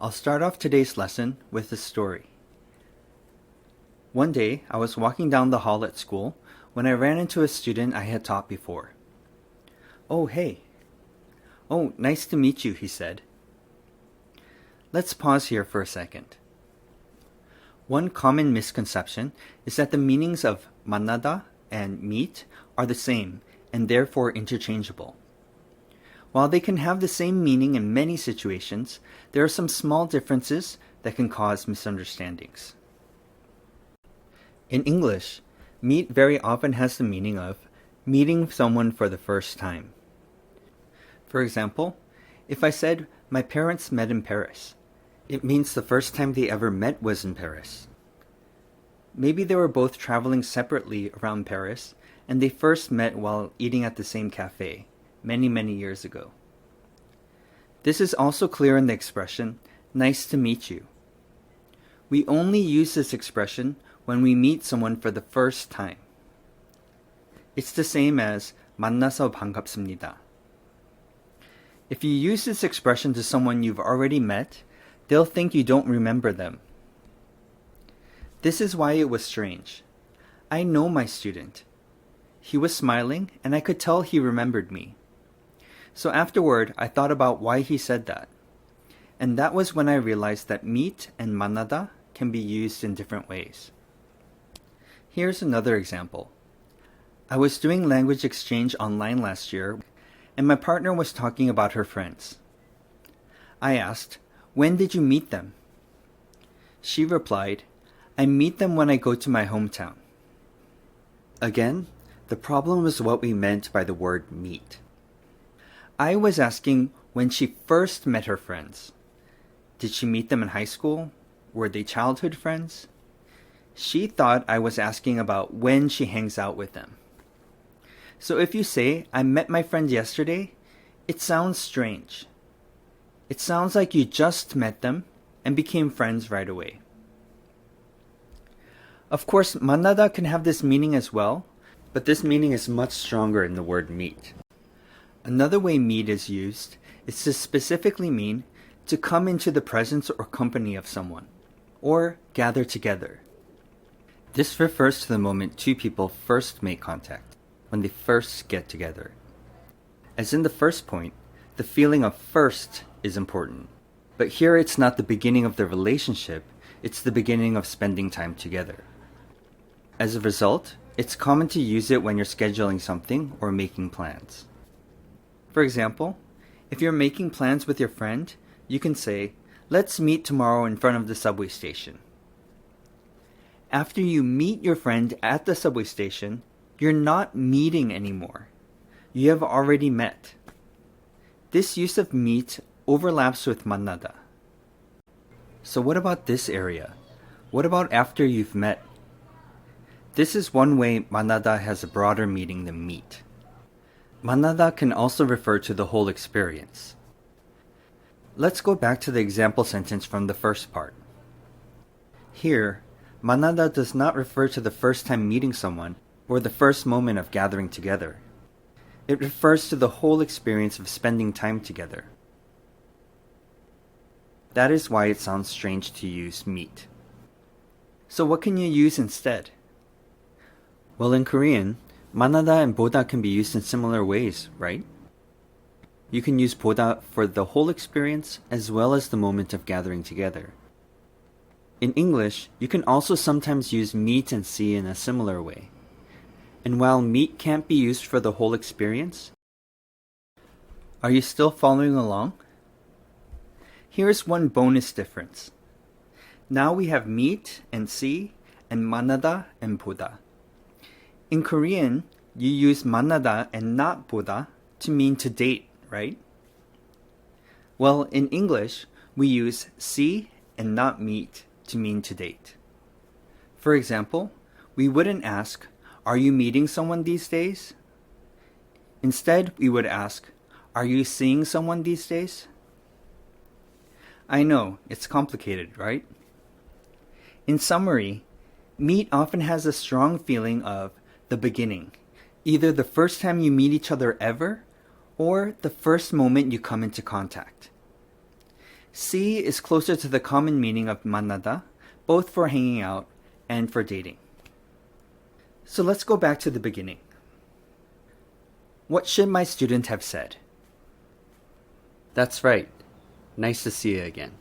I'll start off today's lesson with a story. One day, I was walking down the hall at school when I ran into a student I had taught before. "Oh, hey." "Oh, nice to meet you," he said. Let's pause here for a second. One common misconception is that the meanings of 만나다 and meet are the same and therefore interchangeable. While they can have the same meaning in many situations, there are some small differences that can cause misunderstandings. In English, meet very often has the meaning of meeting someone for the first time. For example, if I said, "My parents met in Paris," it means the first time they ever met was in Paris. Maybe they were both traveling separately around Paris, and they first met while eating at the same cafe, many years ago. This is also clear in the expression, "nice to meet you." We only use this expression when we meet someone for the first time. It's the same as 만나서 반갑습니다. If you use this expression to someone you've already met, they'll think you don't remember them. This is why it was strange. I know my student. He was smiling, and I could tell he remembered me. So afterward, I thought about why he said that. And that was when I realized that meet and 만나다 can be used in different ways. Here's another example. I was doing language exchange online last year, and my partner was talking about her friends. I asked, "When did you meet them?" She replied, "I meet them when I go to my hometown." Again, the problem was what we meant by the word meet. I was asking when she first met her friends. Did she meet them in high school? Were they childhood friends? She thought I was asking about when she hangs out with them. So if you say, "I met my friend yesterday," it sounds strange. It sounds like you just met them and became friends right away. Of course, 만나다 can have this meaning as well, but this meaning is much stronger in the word meet. Another way meet is used is to specifically mean to come into the presence or company of someone, or gather together. This refers to the moment two people first make contact, when they first get together. As in the first point, the feeling of first is important, but here it's not the beginning of the relationship, it's the beginning of spending time together. As a result, it's common to use it when you're scheduling something or making plans. For example, if you're making plans with your friend, you can say, "Let's meet tomorrow in front of the subway station." After you meet your friend at the subway station, you're not meeting anymore. You have already met. This use of meet overlaps with 만나다. So what about this area? What about after you've met? This is one way 만나다 has a broader meaning than meet. 만나다 can also refer to the whole experience. Let's go back to the example sentence from the first part. Here, 만나다 does not refer to the first time meeting someone or the first moment of gathering together. It refers to the whole experience of spending time together. That is why it sounds strange to use meet. So what can you use instead? Well, in Korean, 만나다 and 보다 can be used in similar ways, right? You can use 보다 for the whole experience as well as the moment of gathering together. In English, you can also sometimes use meet and see in a similar way. And while meet can't be used for the whole experience, are you still following along? Here's one bonus difference. Now we have meet and see and 만나다 and 보다. In Korean, you use 만나다 and not 보다 to mean to date, right? Well, in English, we use see and not meet to mean to date. For example, we wouldn't ask, "Are you meeting someone these days?" Instead, we would ask, "Are you seeing someone these days?" I know, it's complicated, right? In summary, meet often has a strong feeling of the beginning, either the first time you meet each other ever, or the first moment you come into contact. C is closer to the common meaning of 만나다, both for hanging out and for dating. So let's go back to the beginning. What should my student have said? That's right. Nice to see you again.